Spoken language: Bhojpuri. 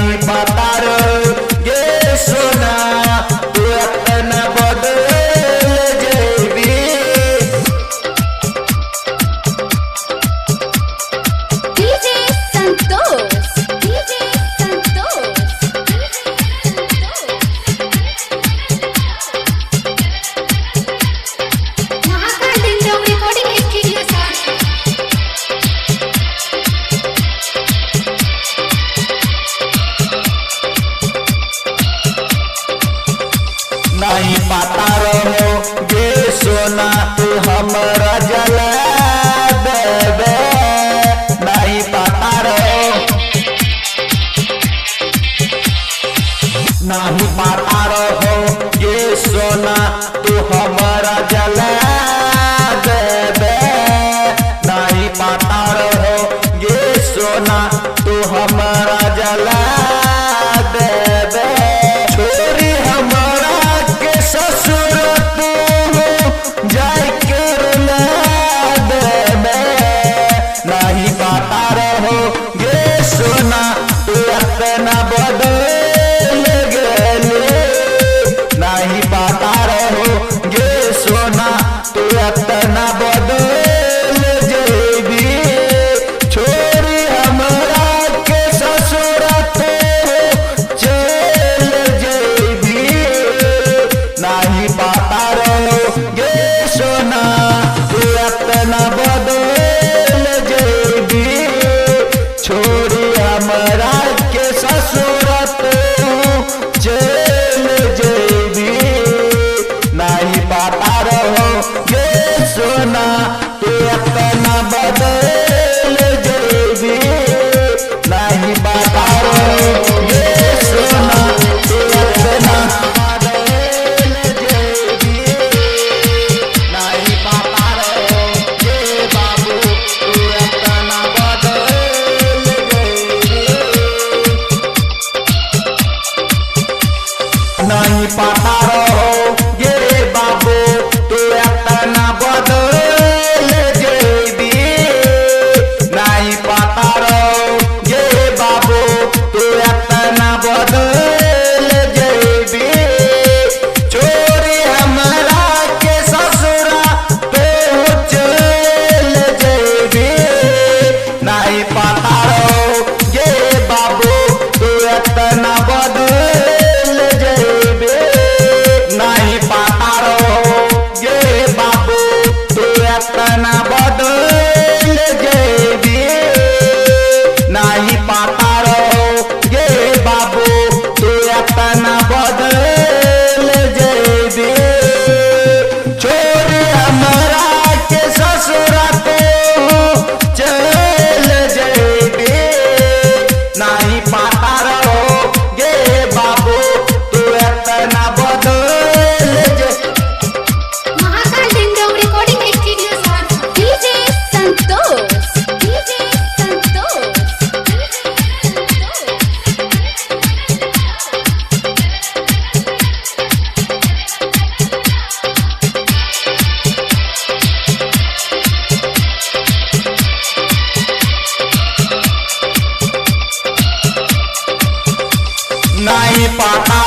नाही पातार गे सोना तू अतना बदल जेबी। डीजे संतोष महाकाल डिंडोम रिकॉर्डिंग स्टूडियो नहीं पातार हो गे सोना तू हमरा जला देबे। नहीं पातार नहीं पातार हो गे सोना तू हमरा जला देबे। नहीं पातार हो गे सोना तू हमरा जला देबे। छोरी हमरा के ससुर तू जाय कर ला देबे। नहीं पातार हो गे सोना तू अतना बदल गेले। नहीं पातार हो गे सोना तू अतना बदल जेबी। छोरी हमरा के ससुर तू चल जेबी। नहीं पातार हो गे सोना तू अतना बदल जेबी। छोरी हमरा के ससुर तू चल जेबी। नहीं पातार हो गे सोना तू अतना बदल जेबी। नहीं पातार हो गे सोना तू अतना बदल जेबी। नहीं पातार हो गे बाबू तू अतना बदल जेबी। नहीं पातार हो गे बाबू तू अतना बदल जेबी। नहीं पातार हो गे बाबू तू अतना बदल जेबी। छोरी हमरा के ससुरा तो चल जेबी। नहीं पातार हो गे बाबू तू अतना बदल जेबी। नहीं पातार हो गे बाबू तू अतना बदल जेबी। नहीं पातार हो गे बाबू तू अतना बदल जेबी। छोरी हमरा के ससुरा तो चल जेबी। नहीं पातार हो गे बाबू तू अतना बदल महाकाल डिंडोम रिकॉर्डिंग स्टूडियो डीजे संतोष नहीं पातार